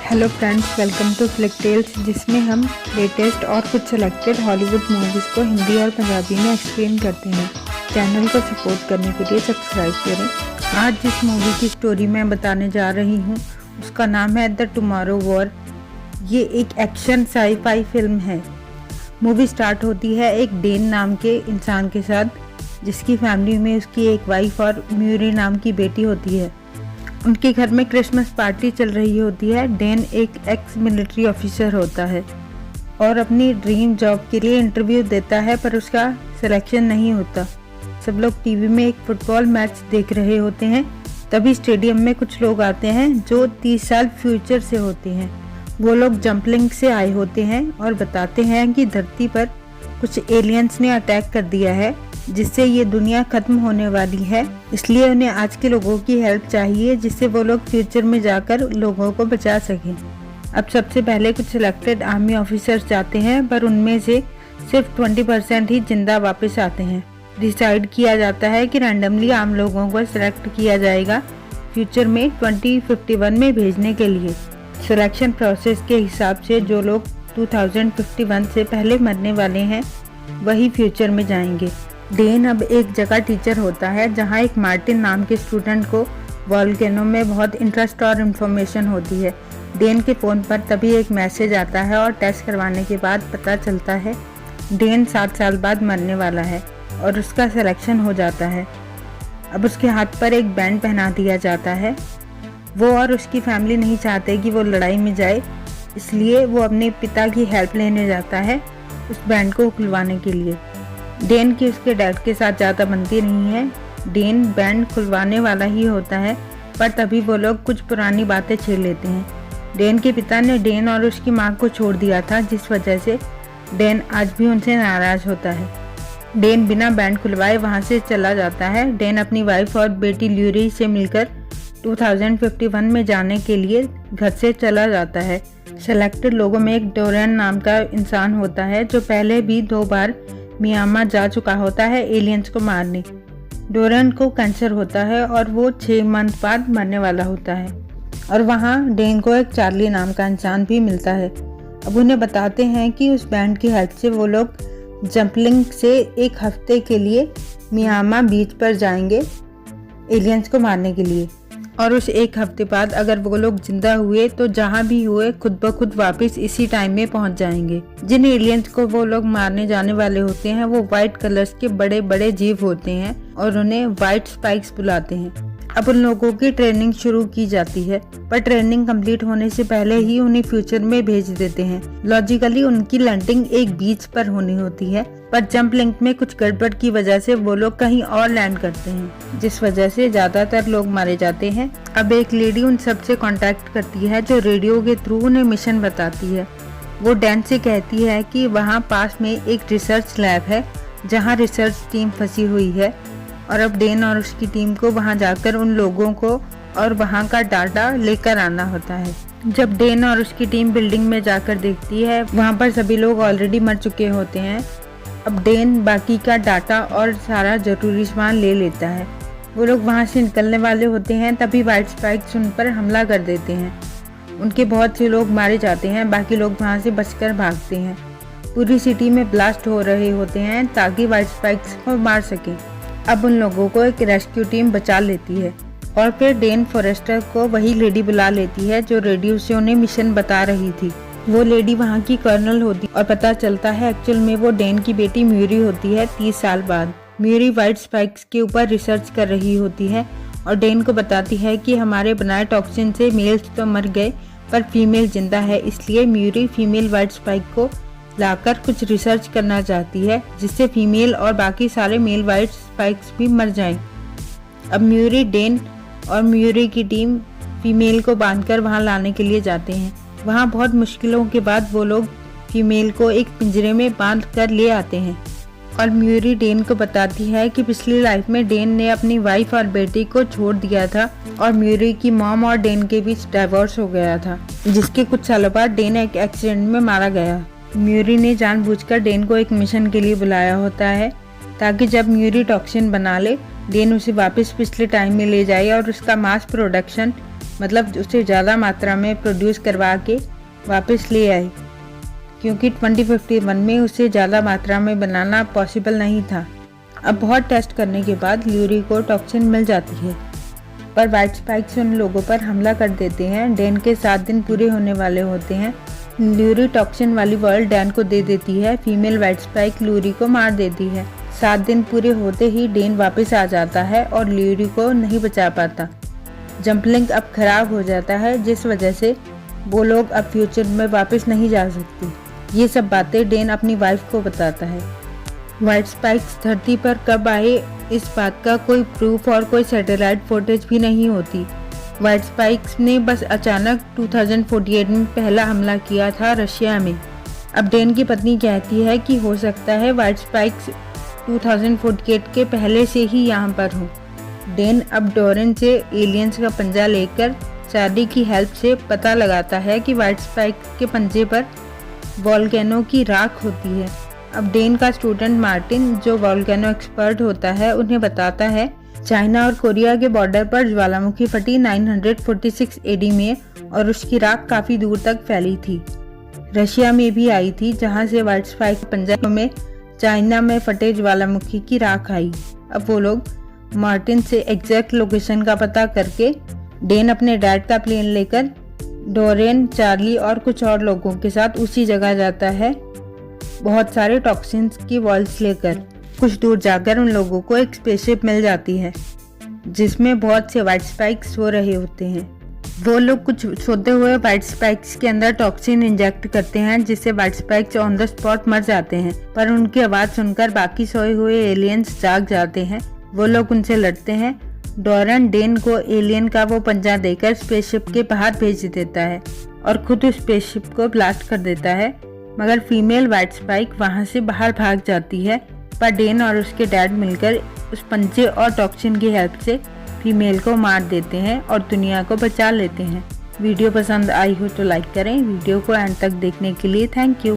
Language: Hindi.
Hello friends, welcome to flick tales, जिसमें हम लेटेस्ट और कुछ सेलेक्टेड हॉलीवुड मूवीज़ को हिंदी और पंजाबी में एक्सप्लेन करते हैं। चैनल को सपोर्ट करने के लिए सब्सक्राइब करें। आज जिस मूवी की स्टोरी मैं बताने जा रही हूँ उसका नाम है द टुमारो वॉर। ये एक एक्शन साई-फाई फिल्म है। मूवी स्टार्ट होती है एक डेन नाम के इंसान के साथ, जिसकी फैमिली में उसकी एक वाइफ और म्यूरी नाम की बेटी होती है। उनके घर में क्रिसमस पार्टी चल रही होती है। डेन एक एक्स मिलिट्री ऑफिसर होता है और अपनी ड्रीम जॉब के लिए इंटरव्यू देता है, पर उसका सिलेक्शन नहीं होता। सब लोग टीवी में एक फुटबॉल मैच देख रहे होते हैं। तभी स्टेडियम में कुछ लोग आते हैं जो 30 साल फ्यूचर से होते हैं। वो लोग जंपलिंग से आए होते हैं और बताते हैं कि धरती पर कुछ एलियंस ने अटैक कर दिया है, जिससे ये दुनिया खत्म होने वाली है। इसलिए उन्हें आज के लोगों की हेल्प चाहिए, जिससे वो लोग फ्यूचर में जाकर लोगों को बचा सकें। अब सबसे पहले कुछ सिलेक्टेड आर्मी ऑफिसर्स जाते हैं, पर उनमें से सिर्फ 20% ही जिंदा वापस आते हैं। डिसाइड किया जाता है कि रैंडमली आम लोगों को सिलेक्ट किया जाएगा फ्यूचर में 2051 में भेजने के लिए। सिलेक्शन प्रोसेस के हिसाब से जो लोग 2051 से पहले मरने वाले हैं वही फ्यूचर में जाएंगे। डेन अब एक जगह टीचर होता है जहां एक मार्टिन नाम के स्टूडेंट को वॉल्केनो में बहुत इंटरेस्ट और इन्फॉर्मेशन होती है। डेन के फ़ोन पर तभी एक मैसेज आता है और टेस्ट करवाने के बाद पता चलता है डेन 7 साल बाद मरने वाला है और उसका सिलेक्शन हो जाता है। अब उसके हाथ पर एक बैंड पहना दिया जाता है। वो और उसकी फैमिली नहीं चाहते कि वो लड़ाई में जाए, इसलिए वो अपने पिता की हेल्प लेने जाता है उस बैंड को खुलवाने के लिए। डेन की उसके डैड के साथ ज़्यादा बनती नहीं है। डेन बैंड खुलवाने वाला ही होता है, पर तभी वो लोग कुछ पुरानी बातें छेड़ लेते हैं। डेन के पिता ने डेन और उसकी माँ को छोड़ दिया था, जिस वजह से डेन आज भी उनसे नाराज़ होता है। डेन बिना बैंड खुलवाए वहाँ से चला जाता है। डेन अपनी वाइफ और बेटी ल्यूरी से मिलकर 2051 में जाने के लिए घर से चला जाता है। सेलेक्टेड लोगों में एक डोरियन नाम का इंसान होता है जो पहले भी 2 बार मियामा जा चुका होता है एलियंस को मारने। डोरियन को कैंसर होता है और वो 6 मंथ बाद मरने वाला होता है। और वहाँ डेन को एक चार्ली नाम का इंसान भी मिलता है। अब उन्हें बताते हैं कि उस बैंड की हेल्प से वो लोग जंपलिंग से 1 हफ्ते के लिए मियामा बीच पर जाएंगे एलियंस को मारने के लिए, और उस 1 हफ्ते बाद अगर वो लोग जिंदा हुए तो जहाँ भी हुए खुद ब खुद वापस इसी टाइम में पहुँच जाएंगे। जिन एलियंस को वो लोग मारने जाने वाले होते हैं वो वाइट कलर्स के बड़े बड़े जीव होते हैं और उन्हें वाइट स्पाइक्स बुलाते हैं। अब उन लोगों की ट्रेनिंग शुरू की जाती है, पर ट्रेनिंग कंप्लीट होने से पहले ही उन्हें फ्यूचर में भेज देते हैं। लॉजिकली उनकी लैंडिंग एक बीच पर होनी होती है, पर जंप लिंक में कुछ गड़बड़ की वजह से वो लोग कहीं और लैंड करते हैं, जिस वजह से ज्यादातर लोग मारे जाते हैं। अब एक लेडी उन सबसे कांटेक्ट करती है जो रेडियो के थ्रू उन्हें मिशन बताती है। वो डैन से कहती है कि वहाँ पास में एक रिसर्च लैब है जहाँ रिसर्च टीम फंसी हुई है, और अब डेन और उसकी टीम को वहाँ जाकर उन लोगों को और वहाँ का डाटा लेकर आना होता है। जब डेन और उसकी टीम बिल्डिंग में जाकर देखती है, वहाँ पर सभी लोग ऑलरेडी मर चुके होते हैं। अब डेन बाकी का डाटा और सारा जरूरी सामान ले लेता है। वो लोग वहाँ से निकलने वाले होते हैं, तभी वाइट स्पाइक्स उन पर हमला कर देते हैं। उनके बहुत से लोग मारे जाते हैं, बाकी लोग वहाँ से बचकर भागते हैं। पूरी सिटी में ब्लास्ट हो रहे होते हैं ताकि वाइट स्पाइक्स को मार सकें। अब उन लोगों को एक रेस्क्यू टीम बचा लेती है और फिर डेन फॉरेस्टर को वही लेडी बुला लेती है जो रेडियो से उन्हें मिशन बता रही थी। वो लेडी वहाँ की कर्नल होती और पता चलता है एक्चुअल में वो डेन की बेटी म्यूरी होती है 30 साल बाद। म्यूरी वाइट स्पाइक्स के ऊपर रिसर्च कर रही होती है और डेन को बताती है कि हमारे बनाए टॉक्सिन से मेल्स तो मर गए पर फीमेल जिंदा है, इसलिए म्यूरी फीमेल वाइट स्पाइक को लाकर कुछ रिसर्च करना चाहती है जिससे फीमेल और बाकी सारे मेल वाइट स्पाइक्स भी मर जाएं। अब म्यूरी, डेन और म्यूरी की टीम फीमेल को बांधकर वहां लाने के लिए जाते हैं। वहां बहुत मुश्किलों के बाद वो लोग फीमेल को एक पिंजरे में बांध कर ले आते हैं और म्यूरी डेन को बताती है कि पिछली लाइफ में डेन ने अपनी वाइफ और बेटी को छोड़ दिया था और म्यूरी की मॉम और डेन के बीच डाइवोर्स हो गया था, जिसके कुछ सालों बाद डेन एक एक्सीडेंट में मारा गया। म्यूरी ने जानबूझकर डेन को एक मिशन के लिए बुलाया होता है ताकि जब म्यूरी टॉक्सिन बना ले, डेन उसे वापस पिछले टाइम में ले जाए और उसका मास प्रोडक्शन मतलब उसे ज़्यादा मात्रा में प्रोड्यूस करवा के वापस ले आए, क्योंकि 2051 में उसे ज़्यादा मात्रा में बनाना पॉसिबल नहीं था। अब बहुत टेस्ट करने के बाद ल्यूरी को टॉक्सिन मिल जाती है, पर वाइट स्पाइक्स उन लोगों पर हमला कर देते हैं। डैन के 7 दिन पूरे होने वाले होते हैं। ल्यूरी टॉक्सिन वाली बॉल डैन को दे देती है। फीमेल वाइट स्पाइक ल्यूरी को मार देती है। 7 दिन पूरे होते ही डैन वापस आ जाता है और ल्यूरी को नहीं बचा पाता। जंप लिंक अब खराब हो जाता है, जिस वजह से वो लोग अब फ्यूचर में वापस नहीं जा सकते। ये सब बातें डैन अपनी वाइफ को बताता है। वाइट स्पाइक्स धरती पर कब आए इस बात का कोई प्रूफ और कोई सैटेलाइट फुटेज भी नहीं होती। वाइट स्पाइक्स ने बस अचानक 2048 में पहला हमला किया था रशिया में। अब डैन की पत्नी कहती है कि हो सकता है वाइट स्पाइक्स 2048 के पहले से ही यहाँ पर हो। डैन अब डोरेन से एलियंस का पंजा लेकर चार्ली की हेल्प से पता लगाता है कि वाइट स्पाइक्स के पंजे पर वोल्केनो की राख होती है। अब डैन का स्टूडेंट मार्टिन, जो वोल्केनो एक्सपर्ट होता है, उन्हें बताता है चाइना और कोरिया के बॉर्डर पर ज्वालामुखी फटी 946 एडी में और उसकी राख काफ़ी दूर तक फैली थी। रशिया में भी आई थी, जहां से वाइट स्पाइक पंजाब में चाइना में फटे ज्वालामुखी की राख आई। अब वो लोग मार्टिन से एग्जैक्ट लोकेशन का पता करके डैन अपने डैड का प्लेन लेकर डोरेन, चार्ली और कुछ और लोगों के साथ उसी जगह जाता है, बहुत सारे टॉक्सिन्स की बॉल्स लेकर। कुछ दूर जाकर उन लोगों को एक स्पेसशिप मिल जाती है, जिसमें बहुत से वाइट स्पाइक्स सो रहे होते हैं। वो लोग कुछ सोते हुए वाइट स्पाइक्स के अंदर टॉक्सिन इंजेक्ट करते हैं, जिससे white spikes on the spot मर जाते हैं। पर उनकी आवाज़ सुनकर बाकी सोए हुए एलियंस जाग जाते हैं। वो लोग उनसे लड़ते हैं। डोरेन डैन को एलियन का वो पंजा देकर स्पेसशिप के बाहर भेज देता है और खुद उस स्पेसशिप को ब्लास्ट कर देता है, मगर फीमेल वाइट स्पाइक वहाँ से बाहर भाग जाती है। पर डैन और उसके डैड मिलकर उस पंजे और टॉक्सिन की हेल्प से फीमेल को मार देते हैं और दुनिया को बचा लेते हैं। वीडियो पसंद आई हो तो लाइक करें। वीडियो को एंड तक देखने के लिए थैंक यू।